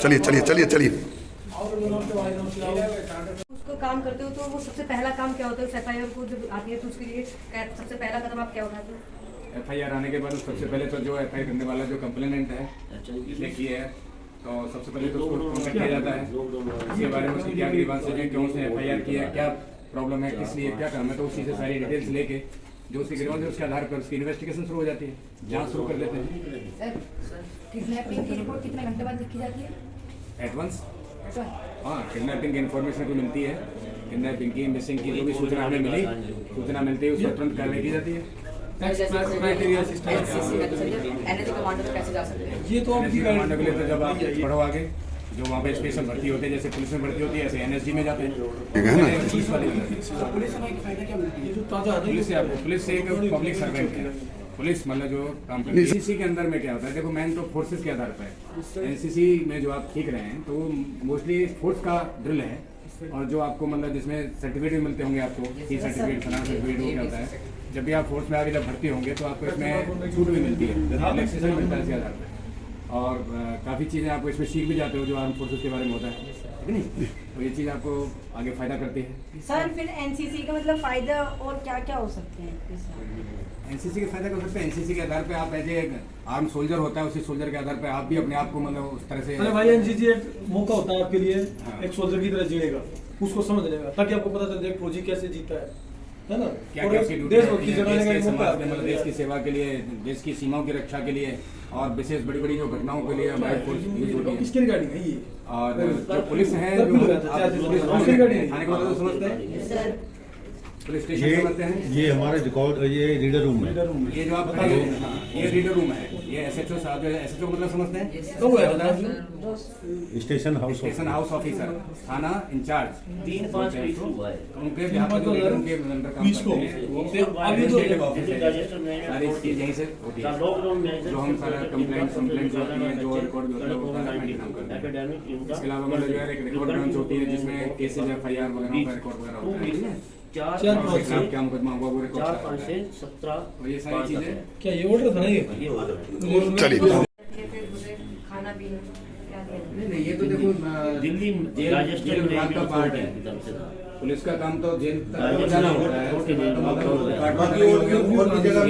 चलिए चलिए चलिए चलिए। उसको काम करते हो तो वो सबसे पहला काम क्या होता है? एफआईआर को जब आती है तो उसके लिए सबसे पहला कदम आप क्या उठाते हो? एफआईआर आने के बाद सबसे पहले तो जो एफआईआर करने वाला जो कंप्लेनेंट है जिसने की है तो सबसे पहले तो उसको कॉन्टेक्ट किया जाता है, इसके बारे में उसकी क्या ग्रीवांसेज है, क्यों उसने एफआईआर की है, क्या प्रॉब्लम है, किस लिए क्या काम है, तो उसी से सारी डिटेल्स लेके जो उसकी ग्रीवांस है उसके आधार पर उसकी इन्वेस्टिगेशन शुरू हो जाती है, जांच शुरू कर देते हैं। किडनैपिंग की रिपोर्ट कितने घंटे बाद लिखी जाती है? एडवांस हाँ, किडनैपिंग की इन्फॉर्मेशन को मिलती है, किडनैपिंग की मिसिंग की जो भी सूचना हमें मिली, सूचना मिलती है उस पर तुरंत कार्रवाई की जाती है। ये तो कमांडो के लिए तो जब आप पढ़ो आगे जो वहाँ पे स्पेशल भर्ती होते हैं, जैसे पुलिस में भर्ती होती है ऐसे एनएसजी में जाते हैं। पुलिस वाले पुलिस से आपको पुलिस से एक पब्लिक सर्वेंट है, पुलिस मतलब जो काम करती है। एनसीसी के अंदर में क्या होता है, देखो मैन तो फोर्सेस के आधार पर है। एनसीसी में जो आप सीख रहे हैं तो मोस्टली फोर्स का ड्रिल है, और जो आपको मतलब जिसमें सर्टिफिकेट भी मिलते होंगे आपको, सी सर्टिफिकेट फलाना सर्टिफिकेट वो क्या होता है, जब भी आप फोर्स में आगे जब भर्ती होंगे तो आपको इसमें छूट भी मिलती है, रिलैक्सेशन मिलता है इसके आधार पर, और काफ़ी चीज़ें आपको इसमें सीख भी जाते हो जो आर्म फोर्सेस के बारे में होता है, ठीक नहीं? तो ये चीज़ आपको आगे फ़ायदा करती है। सर फिर एनसीसी का मतलब फ़ायदा और क्या क्या हो सकते हैं? एनसीसी के फायदा कर सकते हैं, एनसीसी के आधार पे आप एज ए आर्म सोल्जर होता है, उसी सोल्जर के आधार पे आप भी अपने आप को मतलब उस तरह से। अरे भाई एनसीसी एक मौका होता है आपके लिए एक सोल्जर की तरह जीने का, उसको समझ लेगा ताकि आपको पता चल जाए फौजी कैसे जीता है ना? क्या क्या आपकी ड्यूटी रहती है, मतलब देश की सेवा के लिए, देश की सीमाओं की रक्षा के लिए, और विशेष बड़ी बड़ी जो घटनाओं के लिए हमारी फोर्स यूज होती है। किसकी रिगार्डिंग है ये? और जो पुलिस है जो थाने को तो समझते हैं, पुलिस स्टेशन समझते हैं, ये हमारे रिकॉर्ड ये रीडर रूम है। ये जो आप बता रहे हैं ये रीडर रूम है, ये एसएचओ साहब, एसएचओ मतलब समझते हैं, स्टेशन हाउस ऑफिसर, थाना इंचार्ज, 3-5 उनके व्यापक उनके अंदर काम करते हैं, वो एडमिनिस्ट्रेटिव ऑफिस है, सारी चीज यहीं से होती है, जो हम सारा कंप्लेंट जो होती है, जो रिकॉर्ड भी होता है वो सारा हम काम करते हैं। इसके अलावा मतलब जो है एक रिकॉर्ड ब्रांच होती है जिसमें केसेज एफआईआर वगैरह का रिकॉर्ड वगैरह होता है, 4-5 क्या मुकदमा हुआ वो रिकॉर्ड, 4-5 से 17 ये सारी चीजें। क्या ये ऑर्डर था ना? ये चलिए खाना पीना नहीं, ये तो देखो दिल्ली जेल विभाग का पार्ट है, पुलिस का काम तो जेल तक जाना होता है, बाकी और भी जगह।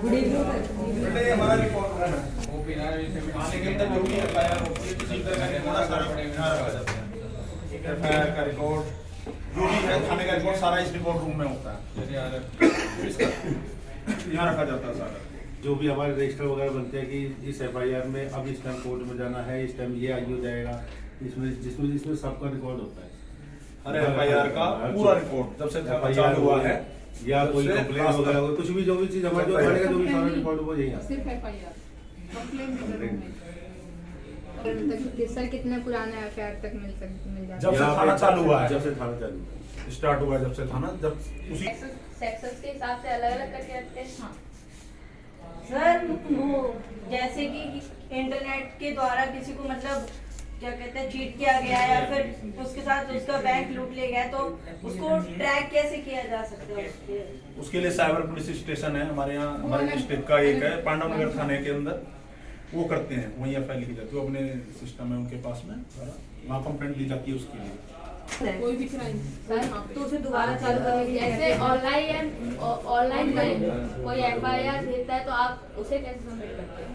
गुड इवनिंग एफआईआर का रिकॉर्ड जो भी है, थाने का रिकॉर्ड सारा इस रिकॉर्ड रूम में होता है, यहाँ रखा जाता है सारा। जो भी हमारे रजिस्टर वगैरह बनते हैं कि इस एफआईआर में अब इस टाइम कोर्ट में जाना है, इस टाइम ये आगे हो जाएगा, इसमें सबका रिकॉर्ड होता है। हर एफआईआर का पूरा रिकॉर्ड जब से चालू हुआ है या कोई कंप्लेन वगैरह कुछ भी जो भी चीज हमारे जो थाने का जो भी सारा रिकॉर्ड वो यही आता है। सिर्फ एफआईआर कंप्लेंट सर कितने पुराने एफआईआर तक मिल जाता है? जब से थाना चालू हुआ है, जब से थाना चालू स्टार्ट हुआ है, जब से थाना जब उसी सेक्शंस के हिसाब से अलग-अलग करके रखते हैं। हाँ सर वो जैसे कि इंटरनेट के द्वारा किसी को मतलब क्या कहते हैं चीट किया गया है या फिर उसके साथ उसका बैंक लूट लिया गया, तो उसको ट्रैक कैसे किया जा सकता है? उसके लिए साइबर पुलिस स्टेशन है हमारे यहाँ, हमारे डिस्ट्रिक्ट का एक है पांडव नगर थाने के अंदर, वो करते हैं, वहीं एफआईआर लिखी जाती है, वो अपने सिस्टम है उनके पास में, वहाँ कंप्लेंट दी जाती है उसके लिए। कोई भी क्राइम तो उसे दोबारा चालू करने के लिए जैसे ऑनलाइन कोई एफआईआर देता है तो आप उसे कैसे सबमिट करते हैं?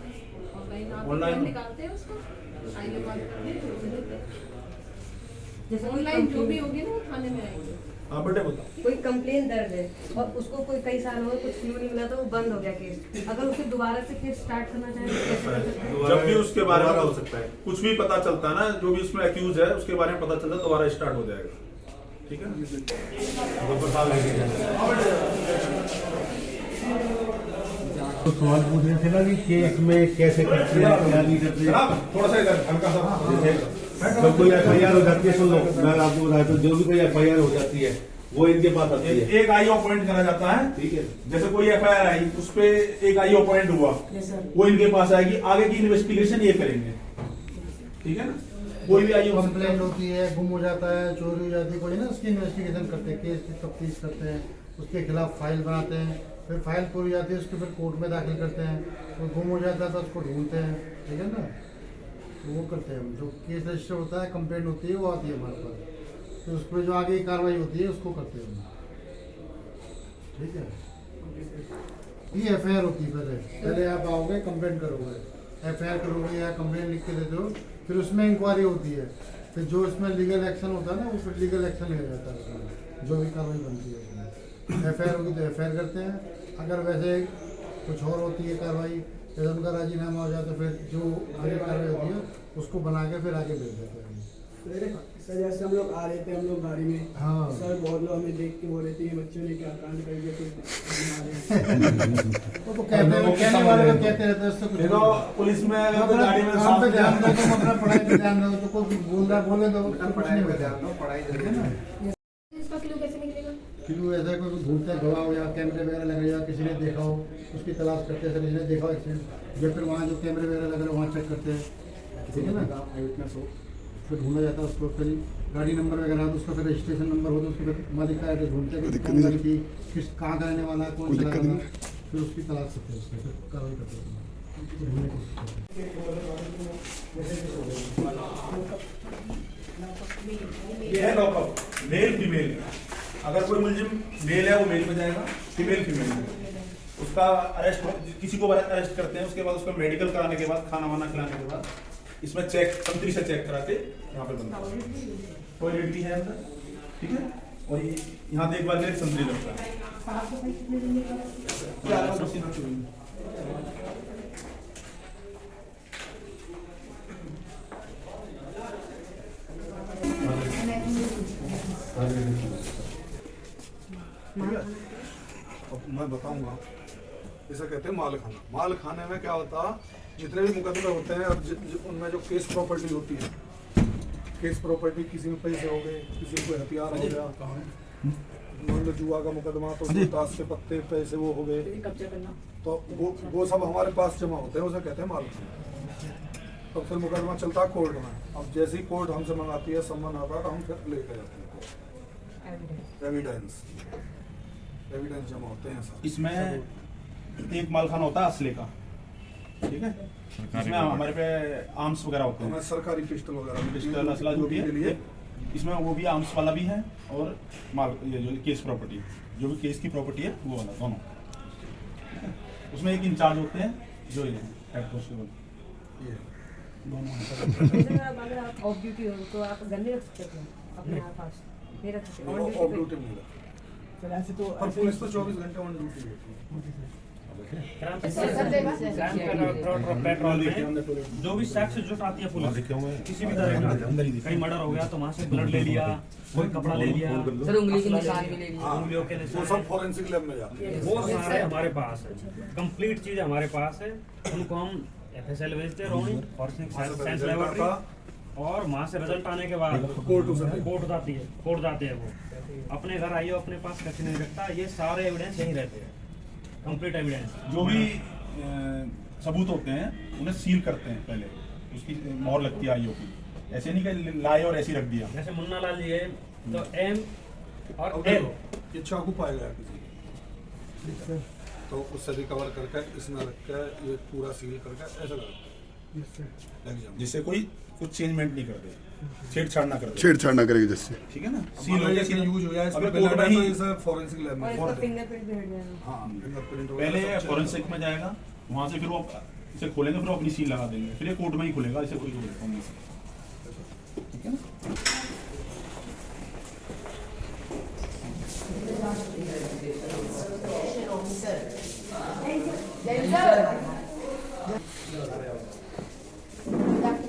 ऑनलाइन निकालते हैं उसको, जैसे ऑनलाइन जो भी होगी ना वो थाने में आएगी। हाँ बेटे बताओ। कोई कंप्लेन दर्ज है और उसको कोई कई साल हो गए कुछ क्लू नहीं मिला तो वो बंद हो गया केस, अगर उसे दोबारा से केस स्टार्ट करना चाहे तो कैसे कर सकते हैं? जब भी उसके बारे में हो सकता है, कुछ भी पता चलता है ना, जो भी उसमें एक्यूज है उसके बारे में पता चलता है, दोबारा स्टार्ट हो जाएगा, ठीक है। तो सवाल पूछ रहे थे ना कि केस में कैसे करते हैं, क्या नहीं करते हैं। थोड़ा सा इधर हल्का सा, जब कोई एफआईआर हो जाती है, सुन लो मैं आपको बताया तो जो भी कोई एफआईआर हो जाती है वो इनके पास आती है, एक आईओ अपॉइंट करा जाता है, ठीक है। जैसे कोई एफआईआर आई उस पे एक आईओ अपॉइंट हुआ, वो इनके पास आएगी, आगे की इन्वेस्टिगेशन ये करेंगे, ठीक है ना। कोई भी आइए हो सकता कंप्लेंट है। होती है, गुम हो जाता है, चोरी हो जाती है, कोई ना उसकी इन्वेस्टिगेशन करते हैं, केस की तफ्तीश करते हैं, उसके खिलाफ फाइल बनाते हैं, फिर फाइल पूरी जाती है उसको फिर कोर्ट में दाखिल करते हैं, तो गुम हो जाता है तो उसको ढूंढते हैं, ठीक है ना, तो वो करते हैं हम। जो केस रजिस्टर होता है, कंप्लेंट होती है, वो आती है हमारे पास, तो उस पर जो आगे की कार्रवाई होती है उसको करते हैं हम, ठीक है। ये FIR होती है, पहले आप आओगे कंप्लेंट करोगे, FIR करोगे या कंप्लेंट लिख के देते हो, फिर उसमें इंक्वायरी होती है, फिर जो इसमें लीगल एक्शन होता है ना, वो फिर लीगल एक्शन लिया जाता है उसमें, जो भी कार्रवाई बनती है उसमें। FIR होगी तो FIR करते हैं, अगर वैसे कुछ और होती है कार्रवाई, जैसे उनका राजीनामा हो जाए तो फिर जो आगे कार्रवाई होती है उसको बना के फिर आगे भेज देते हैं। सर जैसे हम लोग आ रहे थे, हम लोग गाड़ी में, हाँ सर बहुत लोग हमें देख के बोल रहे थे ये बच्चों ने क्या कांड कर दिया, कुछ वो तो कहने वाले तो कहते रहते हैं, उससे कुछ देखो पुलिस में अगर गाड़ी में काम पे साथ ध्यान दो, तुम अपना पढ़ाई पे ध्यान दो, तो कोई बोल रहा बोले तो कुछ नहीं होता, ठीक है ना। इसका क्लू कैसे निकलेगा? क्यों ऐसा कोई ढूंढते हैं, गवाह हो या कैमरे वगैरह लगे या किसी ने देखा हो उसकी तलाश करते हैं, किसी ने देखा हो एक्सीडेंट, या फिर वहाँ जो कैमरे वगैरह लगे वहाँ चेक करते हैं, ठीक है ना, विटनेस हो, फिर ढूंढा जाता है उसको, फिर गाड़ी नंबर वगैरह तो उसका फिर रजिस्ट्रेशन नंबर हो तो उसको फिर मालिक का एड्रेस ढूंढते हैं कि कौन गाड़ी थी, किस कहाँ का रहने वाला है, कौन चला रहा है, फिर उसकी तलाश करते हैं, उसको फिर कार्रवाई करते हैं, फिर ढूंढने की कोशिश करते हैं। ये है लॉकअप, मेल फीमेल। अगर कोई मुलजिम मेल है वो मेल में जाएगा, फीमेल फीमेल में। उसका अरेस्ट, किसी को अरेस्ट करते हैं, उसके बाद उसका मेडिकल कराने के बाद, खाना वाना खिलाने के बाद इसमें चेक, संतरी से चेक कराते यहाँ पे बनता है, कोई रेडी है अंदर, ठीक है। और ये यहाँ से एक बार मेरे संतरी लगता है। अब मैं बताऊंगा, इसे कहते हैं माल खाना। माल खाने में क्या होता, जितने भी मुकदमे होते हैं और उनमें जो केस प्रॉपर्टी होती है, केस प्रॉपर्टी किसी में पैसे हो गए, किसी में कोई हथियार हो गया, मान लो जुआ का मुकदमा तो ताश के पत्ते पैसे वो हो गए, तो वो सब हमारे पास जमा होते हैं, उसे कहते हैं माल खाना। तो फिर मुकदमा चलता है कोर्ट में। अब जैसे ही कोर्ट हमसे मंगाती है, सम्मन आता है तो हम फिर लेके जाते हैं, एविडेंस जमा होते हैं सब। इसमें एक मालखाना होता है असले का, ठीक है, इसमें हमारे पे आर्म्स वगैरह होते हैं, हमें सरकारी पिस्टल वगैरह, पिस्टल असला जो भी है, इसमें वो भी आर्म्स वाला भी है और माल, ये जो केस प्रॉपर्टी, जो भी केस की प्रॉपर्टी है वो वाला, दोनों, ठीक है? उसमें एक इंचार्ज होते हैं जो ये हेड कांस्टेबल, ये दोनों। अगर आप ऑफ ड्यूटी हो तो आप गन्ने रख सकते हो अपने पास, नहीं रख सकते ऑन ऑफ ड्यूटी ड्यूटी नहीं रहता, सर ऐसे तो पर पुलिस तो 24 घंटे ऑन ड्यूटी रहती है। पेट्रोल में जो भी शख्स जुटाती है पुलिस किसी भी तरह का, कहीं मर्डर हो गया तो वहाँ से ब्लड ले लिया, कोई कपड़ा ले लिया, सर उंगली के निशान भी ले लिए, उंगलियों के वो निशान, सब फॉरेंसिक लैब में जाते हैं। वो सारे हमारे पास है, कंप्लीट चीज हमारे पास है। उनको हम FSL भेजते हैं, रोहिणी फॉरेंसिक साइंस लेबोरेटरी, और वहाँ से रिजल्ट आने के बाद कोर्ट जाती है वो अपने घर आइए, अपने पास कुछ नहीं रखता, ये सारे एविडेंस यहीं रहते हैं, कंप्लीट एविडेंस। जो भी सबूत होते हैं उन्हें सील करते हैं, पहले उसकी मोहर लगती है आईओ की, ऐसे नहीं कि लाए और ऐसे ही रख दिया। जैसे मुन्ना लाल जी है तो M और अब L, देखो, ये चाकू पाया गया किसी का, तो उससे रिकवर करके इसमें रख के ये पूरा सील करके ऐसा लग जाए, जिससे कोई कुछ चेंजमेंट नहीं कर दे, छेड़छाड़ ना कर दे, छेड़छाड़ ना करेगी जिससे, ठीक है ना। सील हो गया, यूज हो जाए, इसमें कोर्ट में ही फॉरेंसिक लैब में और फिंगरप्रिंट भी हट जाएगा। हाँ, फिंगरप्रिंट पहले फॉरेंसिक में जाएगा, वहाँ से फिर वो इसे खोलेंगे, फिर वो अपनी सील लगा देंगे, फिर ये कोर्ट में ही खुलेगा, इसे कोई नहीं, ठीक है ना।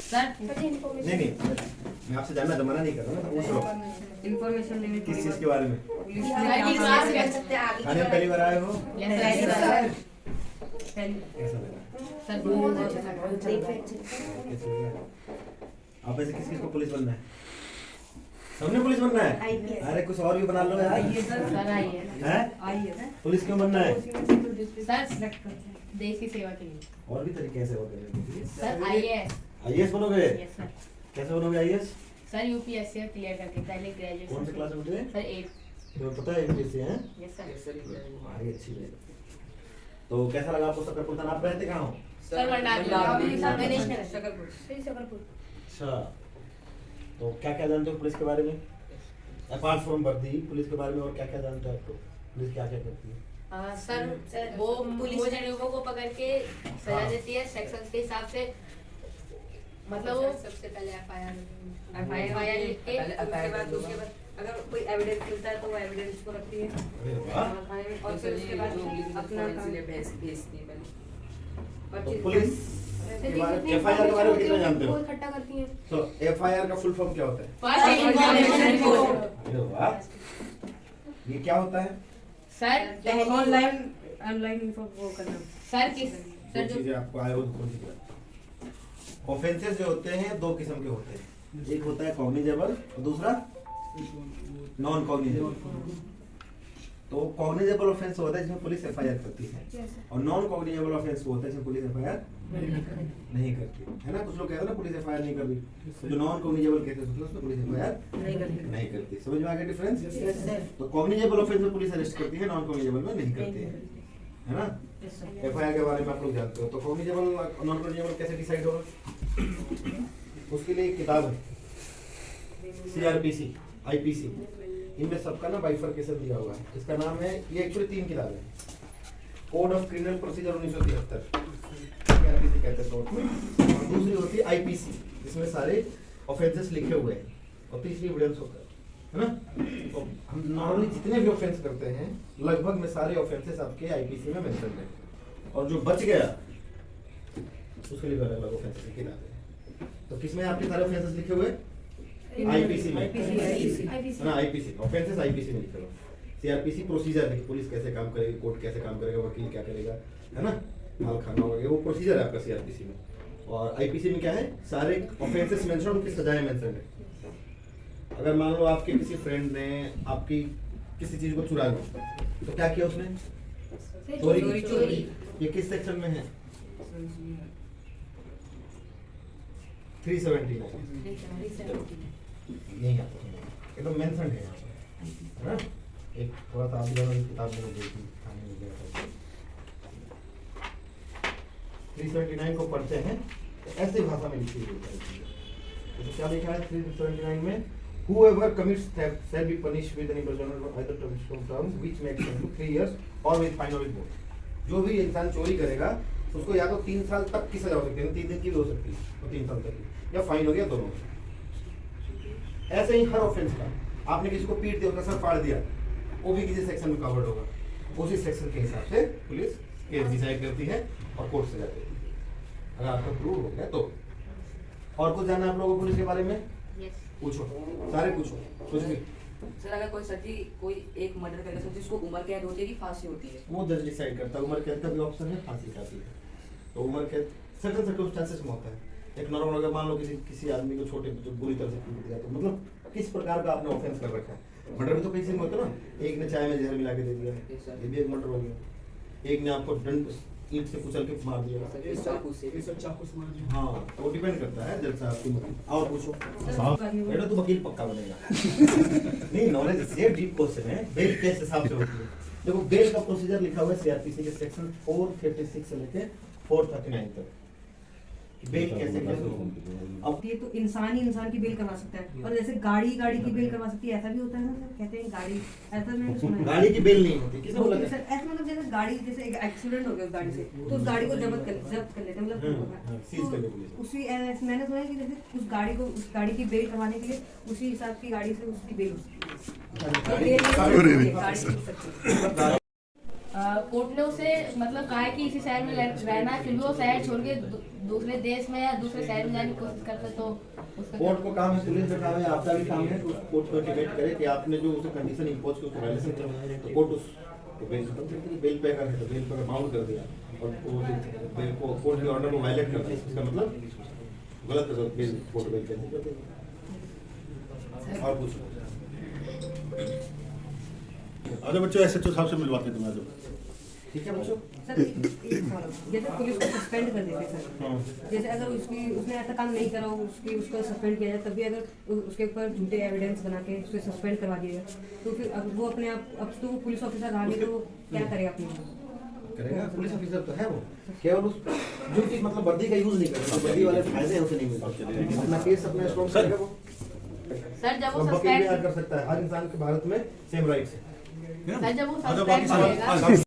सर मैं आपसे जानना जमाना नहीं कर रहा ना, पूछ लो इंफॉर्मेशन लेने किस चीज के बारे में। सर खाने में पहली बार आए हो, आप ऐसे किस किस को पुलिस बनना है? सबने पुलिस बनना है? अरे कुछ और भी बना लो यार, हैं? पुलिस क्यों बनना है? सर देश की सेवा के लिए। और भी तरीके से सेवा करने के लिए। सर IAS IAS बनोगे? Yes sir. कैसे बनोगे आईएएस? सर यूपीएससी क्लियर करके पहले ग्रेजुएशन। कौन सी क्लास में थे? सर 8। तो पता है यूपीएससी है? Yes sir. हमारी अच्छी है। तो कैसा लगा आपको सकरपुर थाना? आप रहते कहाँ हो? सर शकरपुर। अच्छा, तो क्या क्या जानते हो पुलिस के बारे में? अपार्ट फ्रॉम वर्दी, पुलिस के बारे में और क्या क्या जानते हो आप लोग? पुलिस क्या क्या करती है? सर वो पुलिस लोगों को पकड़ के सजा देती है सेक्शन के हिसाब से। मतलब वो सबसे पहले एफआईआर लिख के उसके बाद अगर कोई एविडेंस मिलता है तो वो एविडेंस को रखती है अरे वाह। और फिर उसके बाद अपना भेजती है। तो पुलिस के बारे में एफआईआर के बारे में कितना जानते हो? इकट्ठा करती है। तो एफआईआर का फुल फॉर्म क्या होता है? अरे वाह, ये क्या होता है? सर ऑनलाइन वो करना। सर किस दो चीजें आपको आए हो कौन सी? ऑफेंसेस जो होते हैं दो किस्म के होते हैं, एक होता है कॉग्निजेबल और दूसरा नॉन कॉग्निजेबल। तो कॉग्निजेबल ऑफेंस होता है जिसमें पुलिस एफआईआर करती है, और नॉन कॉग्निजेबल ऑफेंस होता है जिसमें पुलिस एफआईआर नहीं करती है ना। कुछ लोग कहते हैं ना पुलिस एफआईआर नहीं कर रही, तो जो नॉन कॉग्निजेबल केसेस होते हैं उसमें पुलिस एफआईआर नहीं करती। समझ में आ गया डिफरेंस? तो कॉग्निजेबल ऑफेंस में पुलिस अरेस्ट करती है, नॉन कॉग्निजेबल में नहीं करती है ना। एफआईआर के बारे में आप लोग जानते हो। तो कॉग्निजेबल नॉन कॉग्निजेबल कैसे डिसाइड होगा? उसके लिए एक किताब है सीआरपीसी, आईपीसी, इनमें सबका ना बाइफरकेशन दिया हुआ है। इसका नाम है, ये एक्चुअली 3 किताब है। Code of criminal procedure 1973 CrPC कहते हैं कोर्ट में, और दूसरी होती है आईपीसी, जिसमें सारे ऑफेंसेस लिखे हुए हैं, और तीसरी एविडेंस होता है ना। तो हम नॉर्मली जितने भी ऑफेंस करते हैं लगभग में सारे ऑफेंसेस आपके आईपीसी में मेंशन है, और जो बच गया उसके लिए अलग अलग ऑफेंसेस की किताब है। तो किसमें आपके सारे ऑफेंसेस लिखे हुए? आईपीसी में ना, आईपीसी ऑफेंसेस आईपीसी में लिखे हुए। सीआरपीसी प्रोसीजर है, पुलिस कैसे काम करेगी, कोर्ट कैसे काम करेगा, वकील क्या करेगा, है ना, माल खाना वगैरह, वो प्रोसीजर है आपका सीआरपीसी में। और आईपीसी में क्या है? सारे ऑफेंसेस मेंशन, उनकी सजाएं मेंशन है। अगर मान लो आपके किसी फ्रेंड ने आपकी किसी चीज को चुरा लिया, तो क्या किया उसने? चोरी। ये किस सेक्शन में है? 379 नहीं आता, एकदम मेंशन है यहाँ पर, है ना। एक थोड़ा सा आप किताब में देखी, 379 को पढ़ते हैं तो ऐसे भाषा में लिखी हुई है। तो क्या लिखा है 379 में? Whoever commits theft shall be punished with an imprisonment for either term which may extend to 3 years or with fine or with both. जो भी इंसान चोरी करेगा उसको या तो 3 साल तक की सजा हो सकती है, 3 दिन की भी हो सकती है, और 3 साल तक की, या फाइन हो गया, दोनों। ऐसे ही हर ऑफेंस का, आपने किसी को पीट दिया, उसका सर फाड़ दिया, वो भी किसी सेक्शन में कवर्ड होगा। उसी सेक्शन के हिसाब से पुलिस केस डिसाइड करती है और कोर्ट से जाती है, अगर आपका प्रूव हो गया तो। और कुछ जानना है आप लोगों को पुलिस के बारे में? पूछो, सारे पूछो, कुछ भी। सर अगर कोई सच्ची कोई एक मर्डर करके सोचे उसको उम्र कैद होती है कि फांसी होती है? वो जज डिसाइड करता है। उम्र कैद का भी ऑप्शन है, फांसी का भी है। तो उम्र कैद सर्टेन सर्कमस्टेंसेस में होता है। एक नॉर्मल, अगर मान लो किसी आदमी को छोटे जो बुरी तरह से पीट दिया, तो मतलब किस प्रकार का आपने ऑफेंस कर रखा है। मर्डर भी तो किसी में होता है ना, एक ने चाय में जहर मिला के दे दिया, ये भी एक मर्डर हो गया। एक ने आपको डंड ईंट से कुचल के मार दिया, चाकू से मार दिया। हाँ, तो डिपेंड करता है जज साहब की मर्जी। और पूछो बेटा, तू वकील पक्का बनेगा। नहीं, नॉलेज से डीप क्वेश्चन है। बेल केस हिसाब से होती है। देखो, बेल का प्रोसीजर लिखा हुआ है सीआरपीसी के सेक्शन 456 से लेके 439 तक। बेल कैसे अब ये तो इंसान ही इंसान की बेल करवा सकता है, और जैसे गाड़ी की बेल करवा सकती है, ऐसा भी होता है ना सर? कहते हैं गाड़ी, ऐसा मैंने सुना है। गाड़ी की बेल नहीं होती, किसने बोला? सर ऐसा मतलब जैसे गाड़ी, जैसे एक एक्सीडेंट हो गया उस गाड़ी से, तो उस गाड़ी को जब्त कर लेते हैं, मतलब सीज कर लेते हैं। उसी मैंने सुना है कि जैसे उस गाड़ी की बेल करवाने के लिए उसी हिसाब की गाड़ी से उसकी बेल होती है। कोर्ट ने उसे मतलब कहा है कि इसी शहर में रहना है, फिर भी वो शहर छोड़ के दूसरे देश में या दूसरे शहर में जाने की कोशिश करते, तो कोर्ट को काम है, पुलिस का काम है, आपका भी काम है, कोर्ट को डिबेट करे कि आपने जो उसे कंडीशन इंपोज की उसको वायलेशन किया, तो कोर्ट उस बेल पे कर, तो बेल पे बाउंड कर दिया, और बेल को कोर्ट के ऑर्डर को वायलेट कर दिया, इसका मतलब गलत है। बेल कोर्ट बेल कैसे कर देगा? और पूछो। अरे बच्चों, एसएचओ साहब से मिलवाते तुम्हें। ठीक है बच्चों। सर एक सवाल, जैसे पुलिस को सस्पेंड कर देते हैं सर, जैसे अगर उसने ऐसा काम नहीं करा हो, उसको सस्पेंड किया जाए, तब भी अगर उसके ऊपर झूठे एविडेंस बना के उसको सस्पेंड करवा दिया जाए, तो फिर अब वो अपने आप, अब तो वो पुलिस ऑफिसर रहा नहीं, तो वो क्या करेगा अपने करेगा, पुलिस ऑफिसर तो है वो, केवल उस जो चीज मतलब वर्दी का यूज नहीं करता, वर्दी वाले फायदे हैं उसे नहीं मिलते, अपना केस अपना स्ट्रॉन्ग करेगा वो। सर जब वो वकील भी सस्पेंड कर सकता है, हर इंसान के भारत में सेम राइट्स है। सर जब वो सस्पेंड करेगा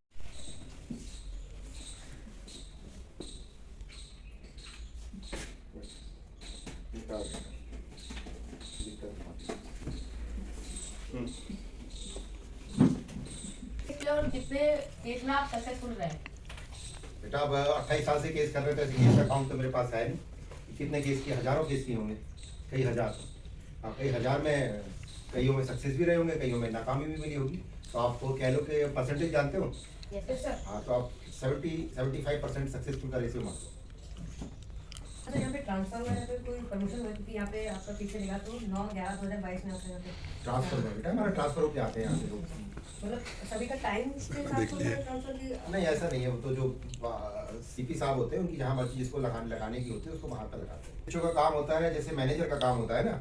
और कितने केस में आप सक्सेसफुल रहे? बेटा अब 28 साल से केस कर रहे थे, केस का काउंट तो मेरे पास है नहीं, कितने केस किए, हजारों केस किए होंगे, कई हजार। हाँ, कई हजार में कईयों में सक्सेस भी रहे होंगे, कईयों में नाकामी भी मिली होगी। तो आपको कह लो कि परसेंटेज जानते हो? Yes sir. हाँ, तो आप 75% सक्सेसफुल का रेशियो मान लो। अच्छा, यहाँ पे ट्रांसफर में फिर कोई प्रमोशन हुई थी, यहाँ पे आपका पीछे लगा तो 9/11/2022 में आपका यहाँ पे ट्रांसफर में बेटा हमारा ट्रांसफर होके आते हैं यहाँ से लोग। मतलब सभी का टाइम के साथ ट्रांसफर की नहीं ऐसा नहीं है, वो तो जो सीपी साहब होते हैं उनकी जहाँ मर्जी जिसको लगाने की होती है उसको वहाँ पर लगाते हैं। बच्चों का काम होता है, जैसे मैनेजर का काम होता है ना,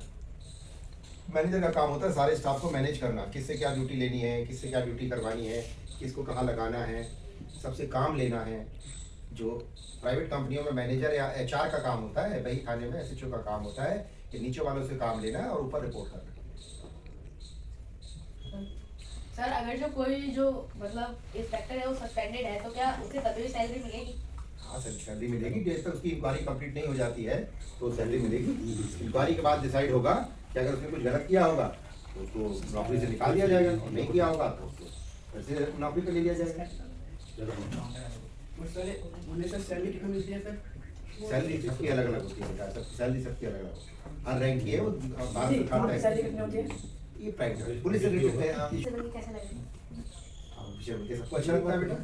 मैनेजर का काम होता है सारे स्टाफ को मैनेज करना, किससे क्या ड्यूटी लेनी है, किससे क्या ड्यूटी करवानी है, किसको कहाँ लगाना है, सबसे काम लेना है। जो प्राइवेट कंपनियों में मैनेजर या HR का काम होता है, वही खाने में SHO का काम होता है कि नीचे वालों से काम लेना है और ऊपर रिपोर्ट करना है। सर अगर जो कोई जो मतलब इंस्पेक्टर है वो सस्पेंडेड है, तो क्या उससे तभी भी सैलरी मिलेगी? हाँ सर, सैलरी मिलेगी, जब तक उसकी इंक्वायरी कंप्लीट नहीं हो जाती है तो सैलरी मिलेगी। इंक्वायरी के बाद डिसाइड होगा कि अगर उसने कुछ गलत किया होगा तो उसको नौकरी से निकाल दिया जाएगा, और नहीं किया होगा तो उसको फिर से नौकरी पर ले लिया जाएगा। सैलरी कितनी मिलती है सर? सैलरी सबकी अलग अलग होती है बेटा, सब सैलरी सबकी अलग अलग होती है, हर रैंक की है वो। भारत सरकार सैलरी कितनी होती है? ये प्राइवेट पुलिस से रिलेटेड है। कैसा लगेगा? सबको अच्छा लगता है बेटा?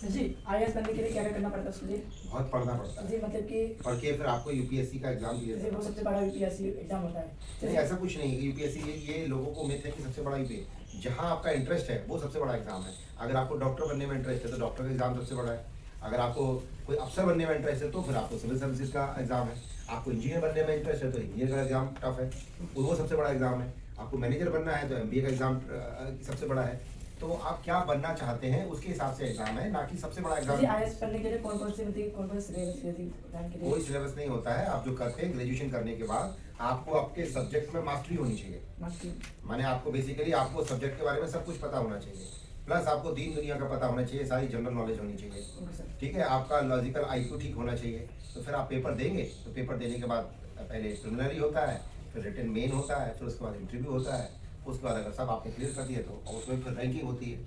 सर जी IAS बनने के लिए क्या करना पड़ता है उसके लिए? बहुत पढ़ना पड़ता है जी मतलब कि पढ़ के फिर आपको UPSC का एग्जाम दिया जैसे वो जाता है। सबसे बड़ा UPSC एग्जाम होता है। नहीं ऐसा कुछ नहीं है, UPSC ये लोगों को उम्मीद है कि सबसे बड़ा UPSC, जहाँ आपका इंटरेस्ट है वो सबसे बड़ा एग्जाम है। अगर आपको डॉक्टर बनने में इंटरेस्ट है तो डॉक्टर का एग्जाम सबसे बड़ा है। अगर आपको कोई अफसर बनने में इंटरेस्ट है तो फिर आपको सिविल सर्विसेज का एग्जाम है। आपको इंजीनियर बनने में इंटरेस्ट है तो इंजीनियर का एग्जाम टफ है, वो सबसे बड़ा एग्जाम है। आपको मैनेजर बनना है तो MBA का एग्जाम सबसे बड़ा है। तो आप क्या बनना चाहते हैं उसके हिसाब से एग्जाम है, ना कि सबसे बड़ा एग्जाम। IAS पढ़ने के लिए कौन-कौन से सिलेबस रहती है? कोई सिलेबस नहीं होता है। आप जो करते हैं ग्रेजुएशन करने के बाद आपको आपके सब्जेक्ट में मास्टरी होनी चाहिए। माने आपको बेसिकली आपको सब्जेक्ट के बारे में सब कुछ पता होना चाहिए, प्लस आपको दीन दुनिया का पता होना चाहिए, सारी जनरल नॉलेज होनी चाहिए। ठीक है, आपका लॉजिकल IQ ठीक होना चाहिए। तो फिर आप पेपर देंगे, तो पेपर देने के बाद पहले प्रिलिमिनरी होता है, फिर रिटन मेन होता है, फिर उसके बाद इंटरव्यू होता है। उसके बाद अगर सब आपने क्लियर कर दिया तो उसमें फिर रैंकिंग होती है।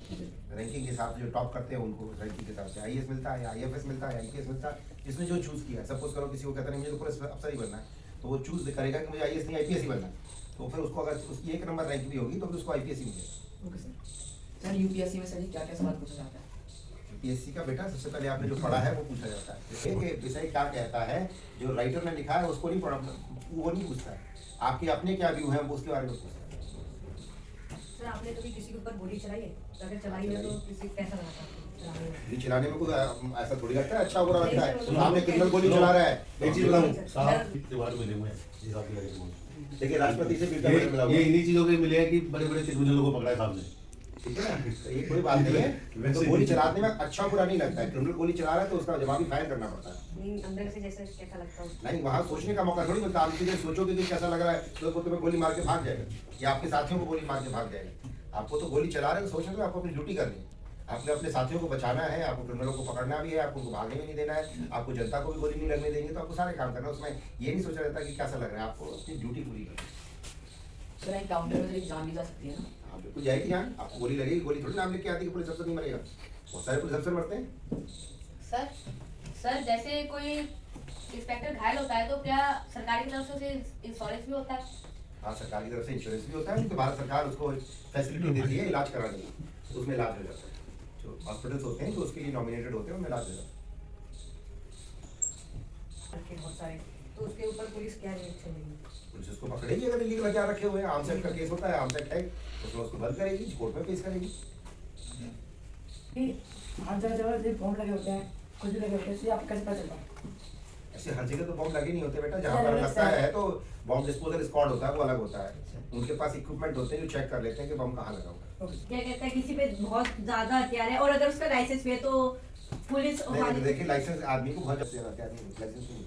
रैंकिंग के हिसाब से जो टॉप करते हैं उनको रैंकिंग के हिसाब से IAS मिलता है, IFS मिलता है, IPS मिलता है, जिसने जो चूज़ किया है। सपोज करो किसी को कहता नहीं मुझे तो पुलिस अफसर ही बनना है, तो वो चूज़ करेगा कि मुझे IAS नहीं IPS ही बनना है, तो फिर उसको अगर उसकी 1 नंबर रैंक भी होगी तो फिर उसको IPS ही मिलेगा। सर UPSC में सर जी क्या-क्या सवाल पूछा जाता है? UPSC का बेटा सबसे पहले आपने जो पढ़ा है वो पूछा जाता है। जैसे कि विषय क्या कहता है, जो राइटर ने लिखा है उसको नहीं पढ़ा, वो नहीं पूछता है। आपके अपने क्या व्यू है वो उसके बारे में पूछता है। सर आपने कभी किसी के ऊपर गोली चलाई है? अगर चलाई है तो किसी कैसा लगा था? गोली चलाने में कोई ऐसा थोड़ी लगता है अच्छा बुरा लगता है। आपने क्रिमिनल गोली चला रहा है, एक चीज बताऊं, देखिए राष्ट्रपति से ये इन्हीं चीजों के मिले हैं कि बड़े बड़े क्रिमिनलों को पकड़ा है साहब ने। ठीक है ना, ये कोई बात नहीं है। तो गोली चलाने में अच्छा बुरा नहीं लगता है। क्रिमिनल गोली चला रहा है तो उसका जवाबी फायर करना पड़ता है। अंदर से जैसे कैसा लगता है? नहीं, वहाँ सोचने का मौका थोड़ी मिलता। आप सीधे सोचोगे कि कैसा लग रहा है तो वो तुम्हें गोली मार के भाग जाएगा, या आपके साथियों को गोली मार के भाग जाएगा। आपको तो गोली चला रहे हैं तो सोचने में आपको अपनी ड्यूटी करनी है। आपने अपने साथियों को बचाना है, आपको क्रिमिनलों को पकड़ना भी है, आपको उनको भागने भी नहीं देना है, आपको जनता को भी गोली नहीं लगने देंगे, तो आपको सारे काम करना है। उसमें ये नहीं सोचा जाता कि कैसा लग रहा है, आपको अपनी ड्यूटी पूरी करनी है। सर एनकाउंटर में तो जान ली जा सकती है ना? हाँ बिल्कुल जाएगी जान। आपको गोली लगेगी, गोली थोड़ी नाम लेके आती है कि पुलिस अफसर नहीं मरेगा। बहुत सारे पुलिस अफसर मरते हैं। सर जैसे कोई इंस्पेक्टर घायल होता है तो क्या सरकारी तरफ से उसे इंश्योरेंस भी होता है? हाँ, सरकार की तरफ से इंश्योरेंस भी होता है, क्योंकि भारत सरकार उसको फैसिलिटी देती है इलाज कराने की, तो उसमें इलाज हो जाता है। जो हॉस्पिटल्स होते हैं जो उसके लिए नॉमिनेटेड होते हैं उनमें इलाज हो जाता है। बहुत सारे, तो उसके ऊपर पुलिस क्या रिएक्शन लेगी? पुलिस उसको पकड़ेगी अगर इलीगल हथियार रखे हुए हैं। आर्म्स एक्ट का केस होता है, आर्म्स एक्ट है, उसमें उसको बंद करेगी, कोर्ट में पेश करेगी। हर जगह जगह बॉम्ब लगे होते हैं, कुछ भी लगे होते हैं, इसलिए आपको कैसे पता चलता है? ऐसे हर जगह तो बॉम्ब लगे नहीं होते बेटा, जहाँ पर लगता है तो बॉम्ब डिस्पोजल स्क्वाड होता है, वो अलग होता है। उनके पास इक्विपमेंट होते हैं जो चेक कर लेते हैं कि बम कहाँ लगा हुआ है। क्या कहते हैं किसी पे बहुत ज्यादा हथियार है और अगर उसका लाइसेंस भी है तो पुलिस देखिए लाइसेंस आदमी को बहुत जल्दी देना, आदमी लाइसेंस नहीं